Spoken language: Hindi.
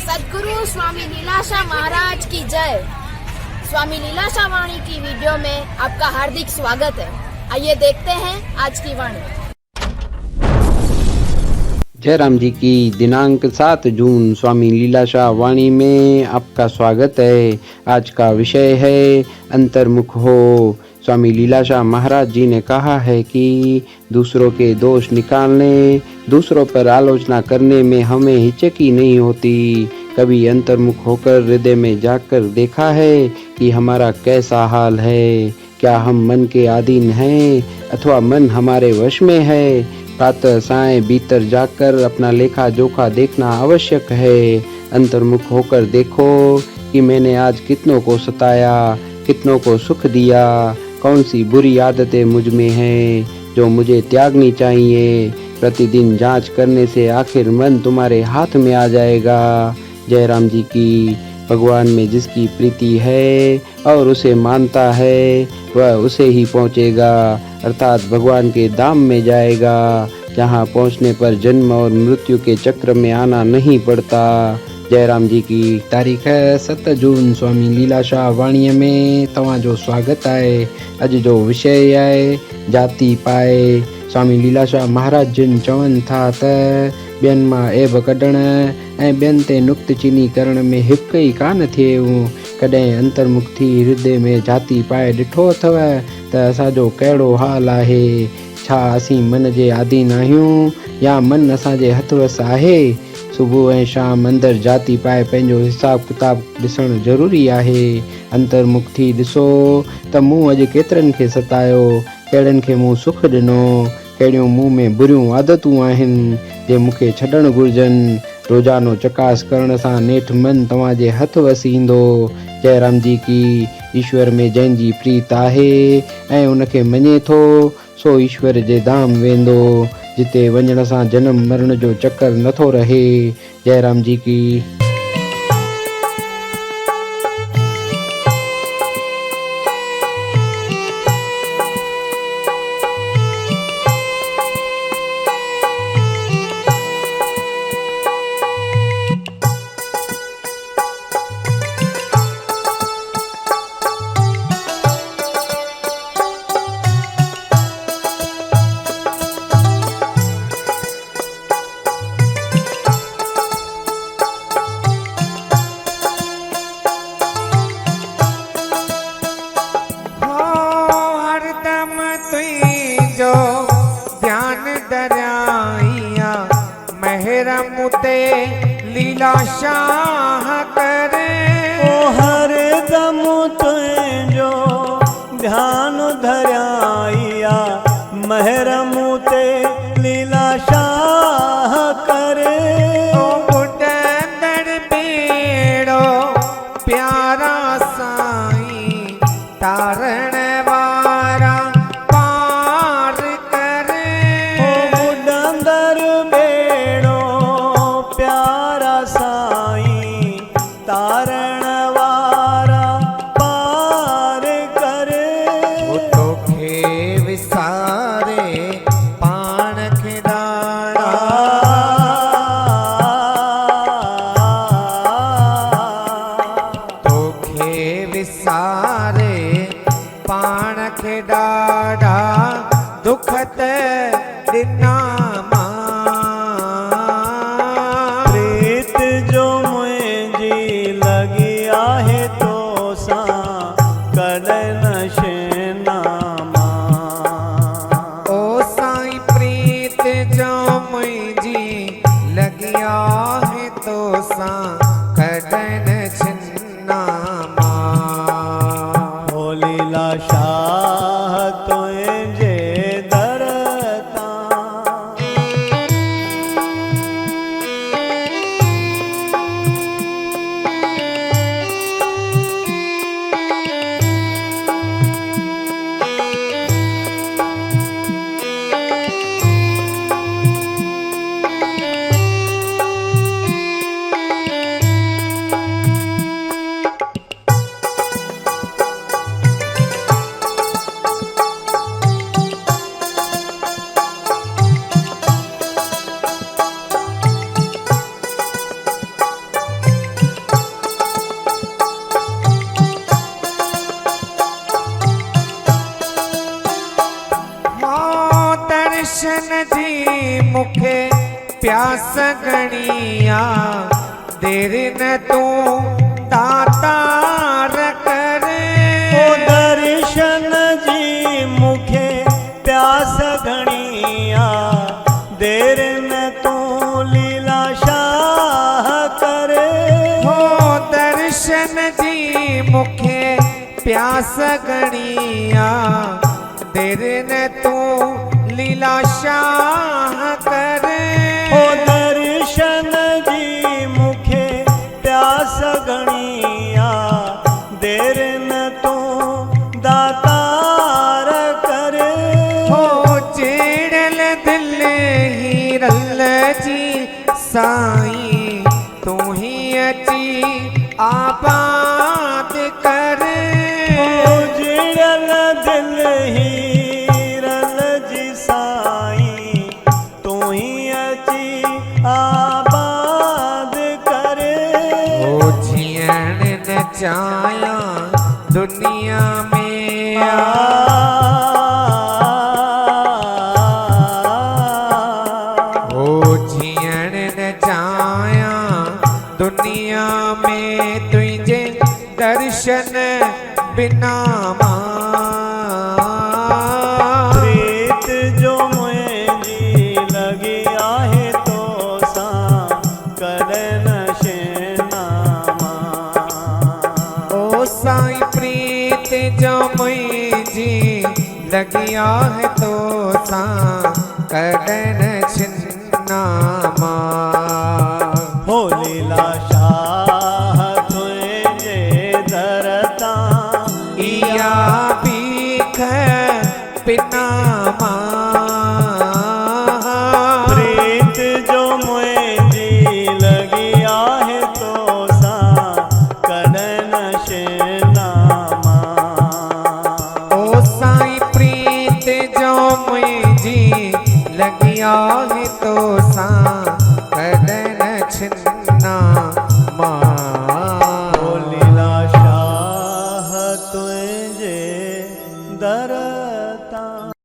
सद्गुरु स्वामी लीलाशाह महाराज की जय। स्वामी लीलाशाह वाणी की वीडियो में आपका हार्दिक स्वागत है। आइए देखते हैं आज की वाणी। जयराम जी की दिनांक 7 जून स्वामी लीलाशाह वाणी में आपका स्वागत है। आज का विषय है अंतर्मुख हो। स्वामी लीलाशाह महाराज जी ने कहा है कि दूसरों के दोष निकालने, दूसरों पर आलोचना करने में हमें हिचकी नहीं होती। कभी अंतर्मुख होकर हृदय में जाकर देखा है कि हमारा कैसा हाल है? क्या हम मन के अधीन हैं अथवा मन हमारे वश में है? प्रातः साय भीतर जाकर अपना लेखा जोखा देखना आवश्यक है। अंतर्मुख होकर देखो कि मैंने आज कितनों को सताया, कितनों को सुख दिया, कौन सी बुरी आदतें मुझ में हैं जो मुझे त्यागनी चाहिए। प्रतिदिन जांच करने से आखिर मन तुम्हारे हाथ में आ जाएगा। जयराम जी की भगवान में जिसकी प्रीति है और उसे मानता है वह उसे ही पहुँचेगा, अर्थात भगवान के धाम में जाएगा, जहाँ पहुँचने पर जन्म और मृत्यु के चक्र में आना नहीं पड़ता। जयराम जी की तारीख है 7 जून। स्वामी लीलाशाह वाणी में तव्हांजो स्वागत है। अज जो विषय है जाति पाए। स्वामी लीलाशाह महाराज जिन चवन था त ॿियनि मां ऐब कढण ऐं ॿियनि ते नुक्तचीनी करण में हिकु ई कान थिए। कॾहिं अंतर्मुख थी हृदय में जाति पाए ॾिठो अथव त असांजो कहिड़ो हाल आहे? छा असीं मन जे अधीन आहियूं या मन असांजे हथ वस आहे? सुबुह ऐं शाम अंदरि जाति पाए पंहिंजो हिसाब किताब ॾिसणु ज़रूरी आहे। अंतर्मुख थी ॾिसो त मूं अॼु केतिरनि खे सतायो, कहिड़नि खे मूं सुख ॾिनो, कहिड़ियूं मूं में बुरियूं आदतूं आहिनि जे मूंखे छॾणु घुरिजनि। रोज़ानो चकास करण सां नेठि मन तव्हांजे हथ वसी ईंदो। जयराम जी की ईश्वर में जंहिंजी प्रीत आहे ऐं उनखे मञे थो सो ईश्वर जे धाम वेंदो, जिते वञण सां जन्म मरण जो चक्कर नथो रहे। जयराम जी की। मुते लीलाशाह करे ओ हर दम तुझो ध्यान धराइया महर मुते लीलाशाह करे। ओ बुढ़ंदड़ बेड़ो प्यारा साईं तारण वारा पार करे। ओ बुढ़ंदड़ तारण वारा पार करे। वो तोखे विसारे पाण खे ॾाढ़ा, तोखे विसारे पाण खे ॾाढ़ा दुख त ॾिना लीलाशाह तुझे दरता। प्यास गणिया देर न तू दातार करे ओ दर्शन जी मुखे प्यास घणिया देर न तू लीला शाह करे हो दर्शन जी मुखे प्यास गणिया देर न तू लीला शाह करे ओ दर्शन जी मुखे प्यास घणिया देर न तू दातार करे हो जेड़ल दिल हीरल जी साईं तू ही अची आबाद करे ओ जिड़ल दिल हीरल जी साईं तू ही अची आबाद करे हो जियण न चाया दुनिया में हो जियण न चाया दुनिया में तुझे दर्शन बिना प्रीत जो मुझी लगी आहे तो सा करन शेनामा ओ साईं प्रीत जो मुझी लगिया है तो सा कदन छिन्नामा हो लीला शाह तुझे धरता इया भीख पिनामा प्रीत जो मुझी लगी आहे तो सा करन शेनामा ओ साईं प्रीत जो मुझी लगिया है तो